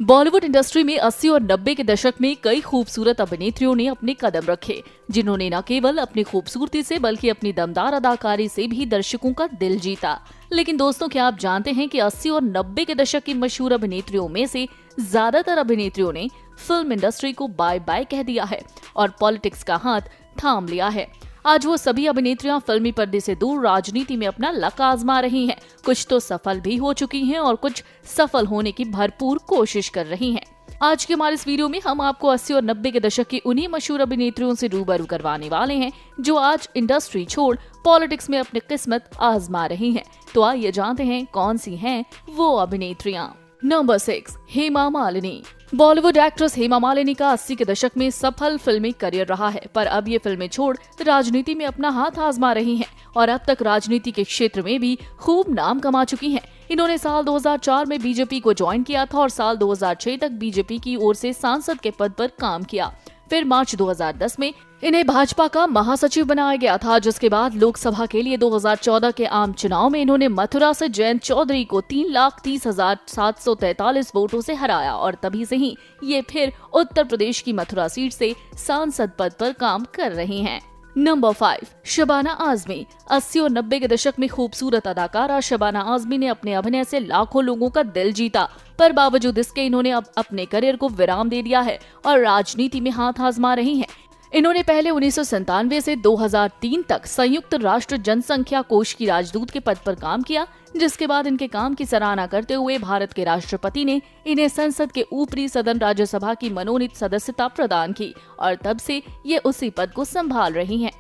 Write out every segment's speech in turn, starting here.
Bollywood industry में 80 और 90 के दशक में कई खूबसूरत अभिनेत्रियों ने अपने कदम रखे, जिन्होंने न केवल अपनी खूबसूरती से बल्कि अपनी दमदार अदाकारी से भी दर्शकों का दिल जीता। लेकिन दोस्तों, क्या आप जानते हैं कि 80 और 90 के दशक की मशहूर अभिनेत्रियों में से ज्यादातर अभिनेत्रियों ने फिल्म इंडस्ट्री को बाय बाय कह दिया है और पॉलिटिक्स का हाथ थाम लिया है। आज वो सभी अभिनेत्रियां फिल्मी पर्दे से दूर राजनीति में अपना लक आजमा रही हैं। कुछ तो सफल भी हो चुकी हैं और कुछ सफल होने की भरपूर कोशिश कर रही हैं। आज के हमारे इस वीडियो में हम आपको 80 और 90 के दशक की उन्हीं मशहूर अभिनेत्रियों से रूबरू करवाने वाले हैं जो आज इंडस्ट्री छोड़ पॉलिटिक्स में अपनी किस्मत आजमा रही हैं। तो आइए जानते हैं कौन सी हैं वो अभिनेत्रियां। नंबर 6, हेमा मालिनी। बॉलीवुड एक्ट्रेस हेमा मालिनी का 80 के दशक में सफल फिल्मी करियर रहा है, पर अब ये फिल्में छोड़ राजनीति में अपना हाथ आजमा रही हैं और अब तक राजनीति के क्षेत्र में भी खूब नाम कमा चुकी हैं। इन्होंने साल 2004 में बीजेपी को ज्वाइन किया था और साल 2006 तक बीजेपी की ओर से सांसद के पद पर काम किया। फिर मार्च 2010 में इन्हें भाजपा का महासचिव बनाया गया था, जिसके बाद लोकसभा के लिए 2014 के आम चुनाव में इन्होंने मथुरा से जयंत चौधरी को 3,30,743 वोटों से हराया और तभी से ही ये फिर उत्तर प्रदेश की मथुरा सीट से सांसद पद पर काम कर रही हैं। नंबर 5, शबाना आजमी। 80 और 90 के दशक में खूबसूरत अदाकारा शबाना आजमी ने अपने अभिनय से लाखों लोगों का दिल जीता, पर बावजूद इसके इन्होंने अब अपने करियर को विराम दे दिया है और राजनीति में हाथ आजमा रही हैं। इन्होंने पहले 1997 से 2003 तक संयुक्त राष्ट्र जनसंख्या कोष की राजदूत के पद पर काम किया, जिसके बाद इनके काम की सराहना करते हुए भारत के राष्ट्रपति ने इन्हें संसद के ऊपरी सदन राज्यसभा की मनोनीत सदस्यता प्रदान की और तब से ये उसी पद को संभाल रही हैं।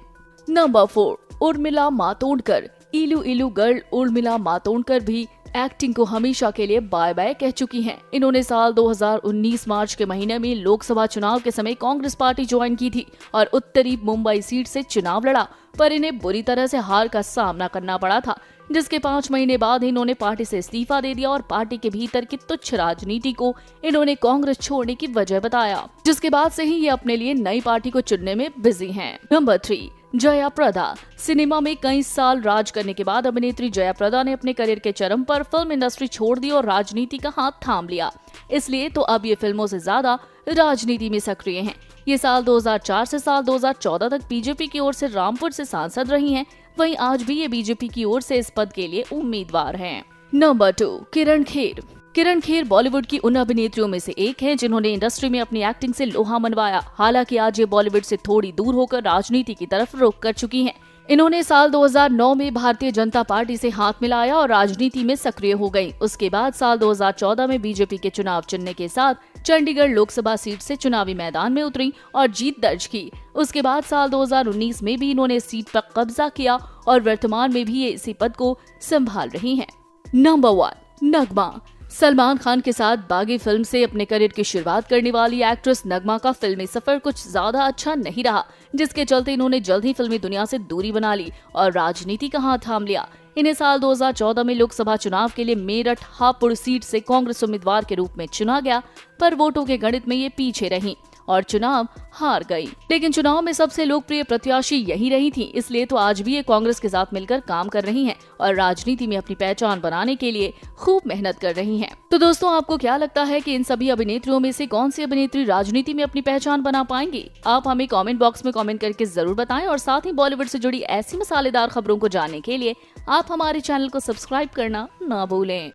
नंबर 4, उर्मिला मातोंडकर। इलू इलू गर्ल उर्मिला मातोंडकर भी एक्टिंग को हमेशा के लिए बाय बाय कह चुकी हैं। इन्होंने साल 2019 मार्च के महीने में लोकसभा चुनाव के समय कांग्रेस पार्टी ज्वाइन की थी और उत्तरी मुंबई सीट से चुनाव लड़ा, पर इन्हें बुरी तरह से हार का सामना करना पड़ा था, जिसके 5 महीने बाद इन्होंने पार्टी से इस्तीफा दे दिया और पार्टी के भीतर की तुच्छ राजनीति को इन्होंने कांग्रेस छोड़ने की वजह बताया, जिसके बाद से ही ये अपने लिए नई पार्टी को चुनने में बिजी हैं। नंबर 3, जया प्रदा। सिनेमा में कई साल राज करने के बाद अभिनेत्री जया प्रदा ने अपने करियर के चरम पर फिल्म इंडस्ट्री छोड़ दी और राजनीति का हाथ थाम लिया। इसलिए तो अब ये फिल्मों से ज्यादा राजनीति में सक्रिय हैं। ये साल 2004 से साल 2014 तक बीजेपी की ओर से रामपुर से सांसद रही हैं। वहीं आज भी ये बीजेपी की ओर से इस पद के लिए उम्मीदवार हैं। नंबर 2, किरण खेर। किरण खेर बॉलीवुड की उन अभिनेत्रियों में से एक हैं जिन्होंने इंडस्ट्री में अपनी एक्टिंग से लोहा मनवाया। हालांकि आज ये बॉलीवुड से थोड़ी दूर होकर राजनीति की तरफ रुख कर चुकी हैं। इन्होंने साल 2009 में भारतीय जनता पार्टी से हाथ मिलाया और राजनीति में सक्रिय हो गयी। उसके बाद साल 2014 में बीजेपी के चुनाव चिन्ह के साथ चंडीगढ़ लोकसभा सीट से चुनावी मैदान में उतरी और जीत दर्ज की। उसके बाद साल 2019 में भी इन्होंने सीट पर कब्जा किया और वर्तमान में भी ये इसी पद को संभाल रही हैं। नंबर 1, नगमा। सलमान खान के साथ बागी फिल्म से अपने करियर की शुरुआत करने वाली एक्ट्रेस नगमा का फिल्मी सफर कुछ ज्यादा अच्छा नहीं रहा, जिसके चलते इन्होंने जल्द ही फिल्मी दुनिया से दूरी बना ली और राजनीति का हाथ थाम लिया। इन्हें साल 2014 में लोकसभा चुनाव के लिए मेरठ हापुड़ सीट से कांग्रेस उम्मीदवार के रूप में चुना गया, पर वोटों के गणित में ये पीछे रहीं और चुनाव हार गई। लेकिन चुनाव में सबसे लोकप्रिय प्रत्याशी यही रही थी, इसलिए तो आज भी ये कांग्रेस के साथ मिलकर काम कर रही हैं और राजनीति में अपनी पहचान बनाने के लिए खूब मेहनत कर रही हैं। तो दोस्तों, आपको क्या लगता है कि इन सभी अभिनेत्रियों में से कौन सी अभिनेत्री राजनीति में अपनी पहचान बना पाएंगी? आप हमें कमेंट बॉक्स में कमेंट करके जरूर बताएं और साथ ही बॉलीवुड से जुड़ी ऐसी मसालेदार खबरों को जानने के लिए आप हमारे चैनल को सब्सक्राइब करना ना भूलें।